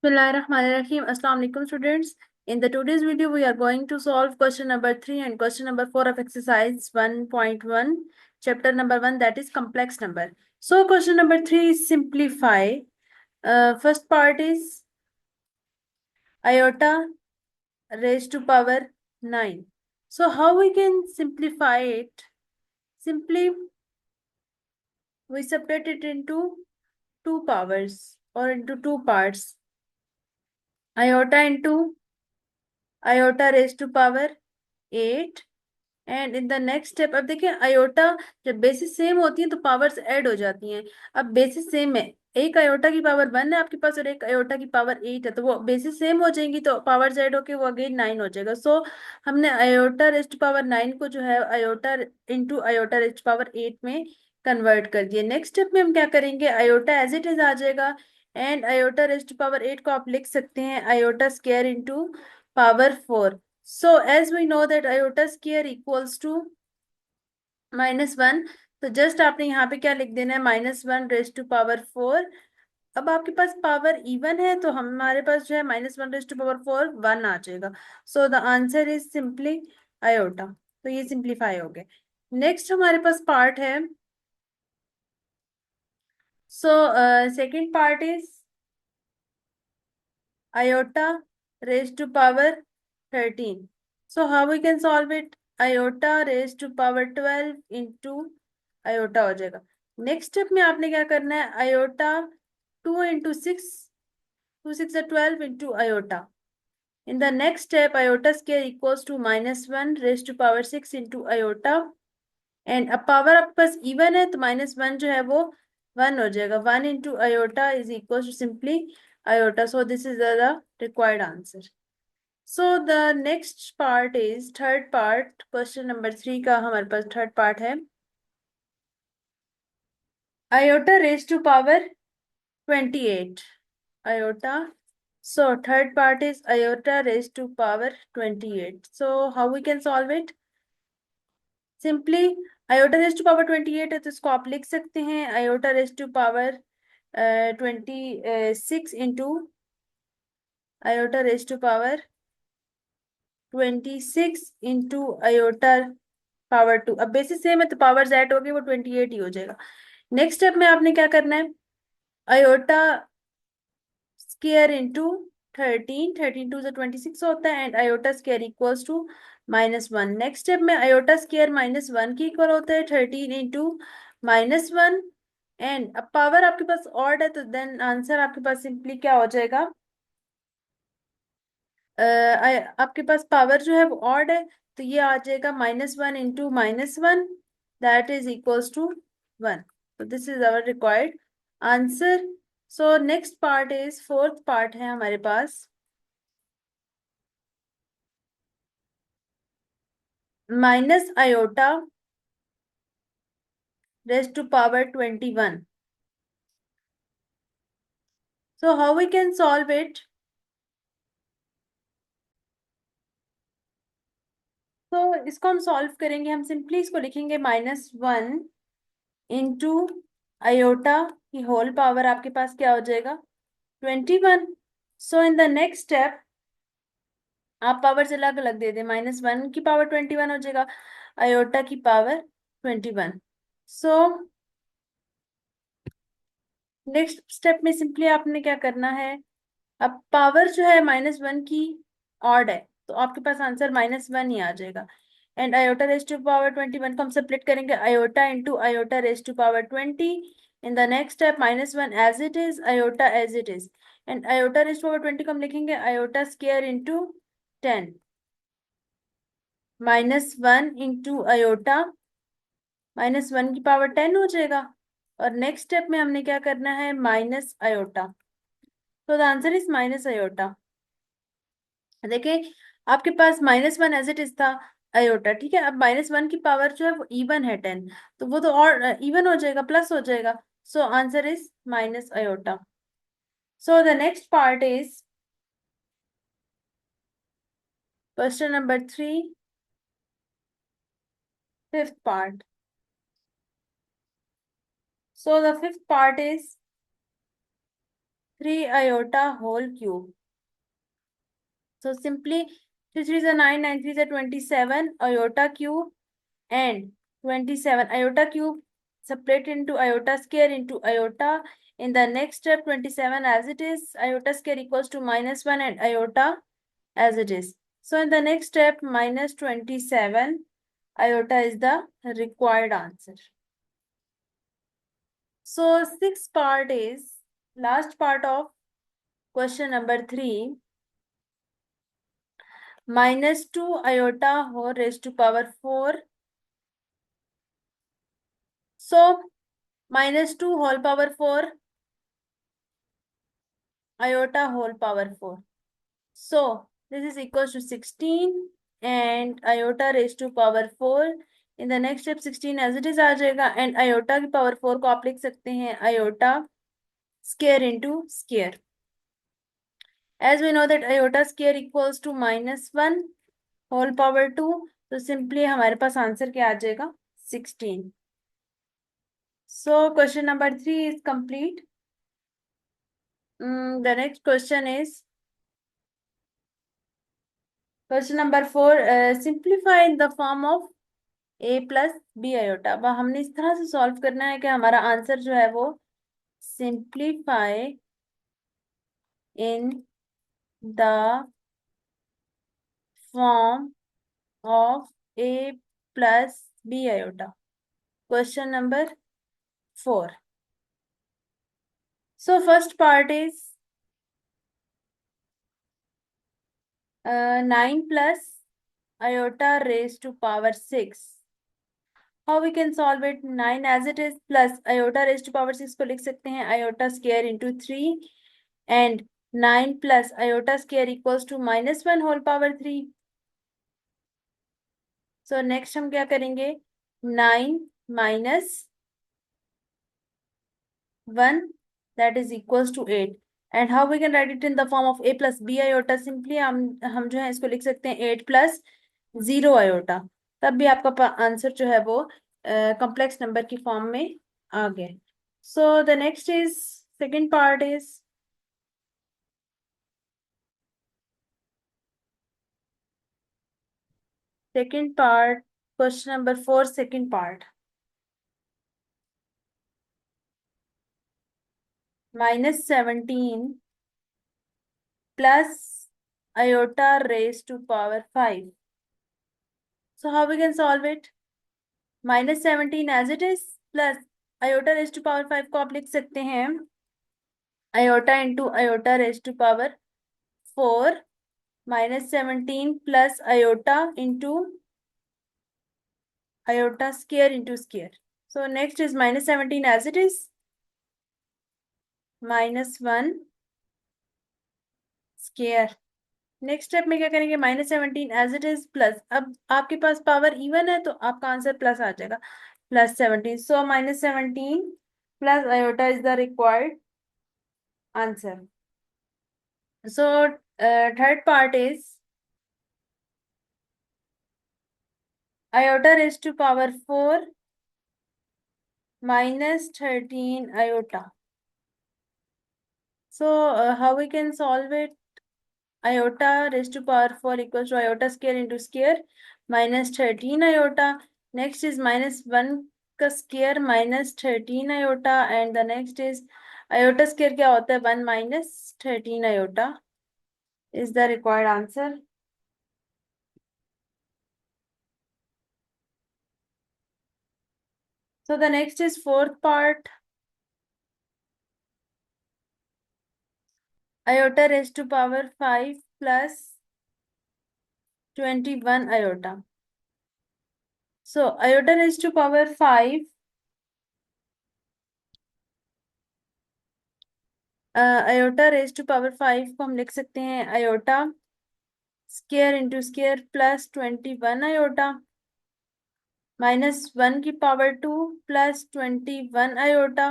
Bismillahirrahmanirrahim. Assalamu alaikum students. In the today's video, we are going to solve question number 3 and question number 4 of exercise 1.1, chapter number 1, that is complex number. So question number 3 is simplify. First part is iota raised to power 9. So how we can simplify it? Simply we separate it into two powers or into two parts. Iota into iota raised to power 8 and in the next step. अब देखिए iota जब basis same होती है तो powers add हो जाती हैं। अब बेसिस सेम है, एक आयोटा की पावर 1 है आपके पास और एक आयोटा की पावर 8 है, तो वो बेसिस सेम हो जाएंगी तो पावर्स ऐड होके वो अगेन 9 हो जाएगा। सो हमने आयोटा रेस्ट पावर 9 को जो है iota into iota rest power 8 में कन्वर्ट कर दिया। नेक्स्ट स्टेप में हम क्या करेंगे, आयोटा एज इट इज आ जाएगा एंड आयोटा रेस्ट पावर 8 को आप लिख सकते हैं iota square into power 4। So as we know that iota square equals to -1, तो जस्ट आपने यहाँ पे क्या लिख देना है, -1 रेज टू पावर 4। अब आपके पास पावर इवन है तो हमारे पास जो है -1 रेज टू पावर 4 1 आ जाएगा। So the answer is simply iota. तो ये सिंप्लीफाई हो गए। नेक्स्ट हमारे पास पार्ट है, so second part is iota raised to power 13. So how we can solve it? Iota raised to power 12 into iota हो जाएगा। Next step में आपने क्या करना है, iota 2 into 6, 2 6 are 12 into iota. In the next step, iota square equals to -1 raised to power 6 into iota. And अब power आपके पास even है तो -1 जो है वो 1 हो जाएगा। 1 into iota is equals to simply iota. So this is the required answer. So the next part is third part, question number 3 का हमारे पास थर्ड पार्ट है iota raised to power 28. Iota. So third part is iota raised to power 28. So how we can solve it? Simply iota raise to power 28 है तो इसको आप लिख सकते हैं iota raise to power 26 into iota raise to power 26 into iota power 2। अब basis same है तो पावर जेड होगी वो 28 ही हो जाएगा। नेक्स्ट स्टेप में आपने क्या करना है, आयोटा स्क्वायर इंटू 13, 13 टू 26 होता है and iota square equals to -1। Next step में आयोटा स्क्वायर -1 की इक्वल होता है 13 इंटू -1 एंड अब पावर आपके पास ऑड है तो देन आंसर आपके पास सिंपली क्या हो जाएगा, आपके पास पावर जो है वो ऑड है तो ये आ जाएगा -1 into -1 that is equals to 1। तो this is our required answer. So next part is fourth part है हमारे पास minus iota raise to power 21। So how we can solve it? तो इसको हम सॉल्व करेंगे, हम सिंपली इसको लिखेंगे -1 इंटू आयोटा की होल पावर आपके पास क्या हो जाएगा 21। सो इन द नेक्स्ट स्टेप आप पावर से अलग अलग दे दें, -1 की पावर 21 हो जाएगा आयोटा की पावर 21। सो नेक्स्ट स्टेप में सिंपली आपने क्या करना है, अब पावर जो है -1 की ऑड है तो आपके पास आंसर -1 ही आ जाएगा and iota raise to power 21 को हम स्प्लिट करेंगे iota into iota raise to power 20। In the next step -1 as it is iota as it is and iota raise to power 20 को हम लिखेंगे iota square into 10। -1 into iota -1 की power 10 हो जाएगा और नेक्स्ट स्टेप में हमने क्या करना है माइनस आयोटा। तो the answer is minus iota. देखिए आपके पास -1 एज इट इज था आयोटा, ठीक है। अब -1 की पावर जो है वो इवन है 10 तो वो तो और इवन हो जाएगा, प्लस हो जाएगा। So answer is minus iota. So the next part is question number 3, fifth part. So the fifth part is 3 iota whole cube. So simply 3 3s are 9, 9 3s are 27 iota cube and 27 iota cube separate into iota square into iota. In the next step 27 as it is, iota square equals to -1 and iota as it is. So in the next step minus 27 iota is the required answer. So sixth part is last part of question number 3. -2 iota whole raised to power 4. So -2 whole power 4 iota whole power 4. So this is equals to 16 and iota raised to power 4. In the next step 16 as it is आ जाएगा and iota की power 4 को आप लिख सकते हैं iota square into square. As we know that iota square equals to -1 whole power 2. तो simply हमारे पास answer क्या आ जाएगा 16. So question number 3 is complete. The next question is question number 4. Simplify in the form of a plus b iota. अब हमने इस तरह से solve करना है कि हमारा आंसर जो है वो simplify in the form of a plus b iota. Question number 4. So first part is 9 plus iota raised to power 6. How we can solve it? 9 as it is plus iota raised to power 6 को लिख सकते हैं iota square into 3 and 9 plus iota square equals to -1 whole power 3. So next हम क्या करेंगे 9 minus 1 that is equals to 8. And how we can write it in the form of a plus b iota? Simply हम जो है इसको लिख सकते हैं 8 plus 0 iota. तब भी आपका आंसर जो है वो कॉम्प्लेक्स नंबर की फॉर्म में आ गया. So the next is second part is second part question number 4 second part. -17 plus iota raised to power 5. So how we can solve it? -17 as it is plus iota raised to power 5 को आप लिख सकते हैं iota into iota raised to power 4. -17 plus iota into iota square into square. So next is -17 as it is -1 square. Next step में क्या करेंगे -17 as it is plus. अब आपके पास पावर इवन है तो आपका आंसर प्लस आ जाएगा +17. So -17 plus iota is the required answer. So third part is iota raised to power 4 -13 iota. So how we can solve it? Iota raised to power 4 equals to iota square into square -13 iota. Next is -1 का square -13 iota and the next is iota square क्या होता है 1 -13 iota is the required answer. So the next is fourth part. Iota raised to power 5 plus 21 iota. So iota raised to power 5 iota raised to power 5 को हम लिख सकते हैं iota square into square plus 21 iota -1 की power 2 plus 21 iota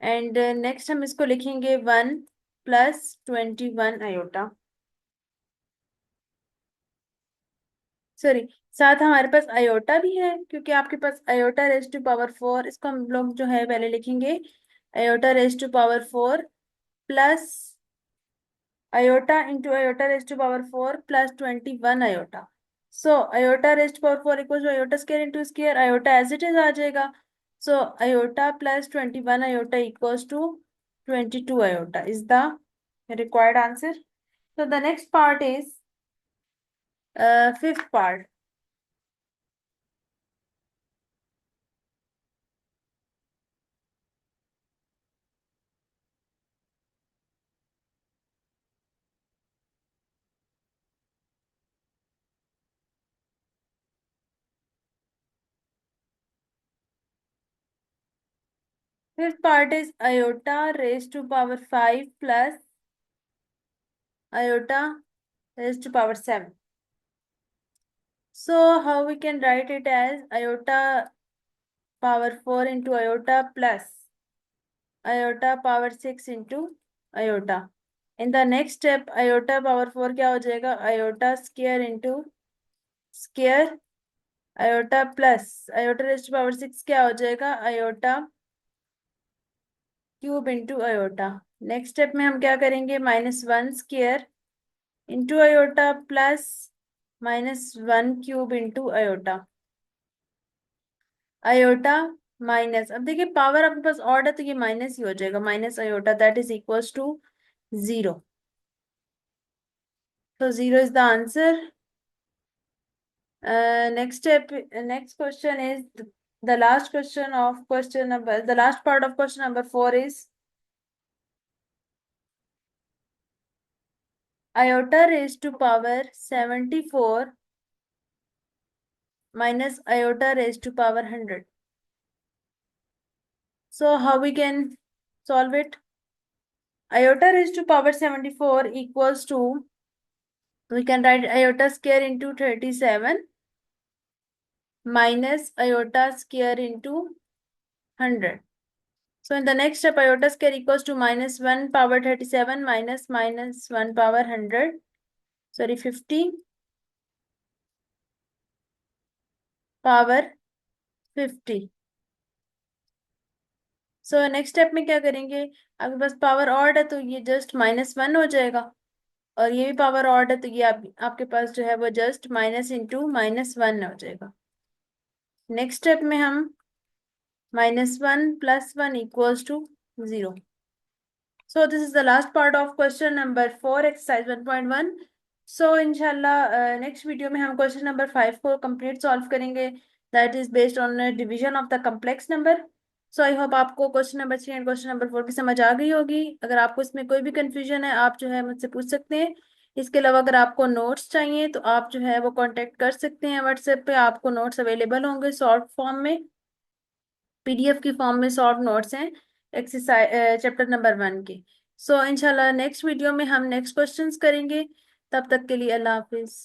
and next हम इसको लिखेंगे 1 plus 21 iota. Sorry साथ हमारे पास आयोटा भी है क्योंकि आपके पास आयोटा रेज टू पावर 4. इसको हम लोग जो है पहले लिखेंगे iota raise to power 4 plus iota into iota raised to power 4 plus 21 iota. So iota raised to power 4 equals to iota square into square. Iota as it is आ जाएगा. So iota plus 21 iota equals to 22 iota is the required answer. So the next part is fifth part. Fifth part is iota raised to power 5 plus iota raised to power 7. So how we can write it as iota power 4 into iota plus iota power 6 into iota. In the next step, iota power 4 क्या हो जाएगा? Iota square into square. Iota plus iota raised to power 6 क्या हो जाएगा? Iota cube into iota. Next step में हम क्या करेंगे? -1 square into iota plus -1 cube into iota. Iota minus, अब देखिए पावर आपके पास ऑड है तो ये माइनस ही हो जाएगा. Minus iota that is equals to 0. So 0 is the answer. Next step, next question is the last question of question number, the last part of question number 4 is iota raised to power 74 minus iota raised to power 100. So how we can solve it? Iota raised to power 74 equals to, we can write iota square into 37 minus iota square into 100. So in the next step, iota square equals to -1 power 37 minus -1 power 100. Sorry, 50 power 50. So next step में क्या करेंगे? आपके पास power odd है तो ये just -1 हो जाएगा, और ये भी पावर ऑड है तो ये आपके पास जो है वो जस्ट माइनस इंटू -1 हो जाएगा. नेक्स्ट स्टेप में हम -1 + 1 equals to 0. So this is the last part of question number 4, exercise 1.1. So inshallah next video में हम question number 5 को complete solve करेंगे. That is based on division of the complex number. So I hope आपको question number 3 and question number 4 की समझ आ गई होगी. अगर आपको इसमें कोई भी confusion है आप जो है मुझसे पूछ सकते हैं. इसके अलावा अगर आपको नोट्स चाहिए तो आप जो है वो कांटेक्ट कर सकते हैं व्हाट्सएप पे. आपको नोट्स अवेलेबल होंगे शॉर्ट फॉर्म में, पीडीएफ की फॉर्म में शॉर्ट नोट्स हैं एक्सरसाइज चैप्टर नंबर 1 के. सो इंशाल्लाह नेक्स्ट वीडियो में हम नेक्स्ट क्वेश्चंस करेंगे. तब तक के लिए अल्लाह हाफिज.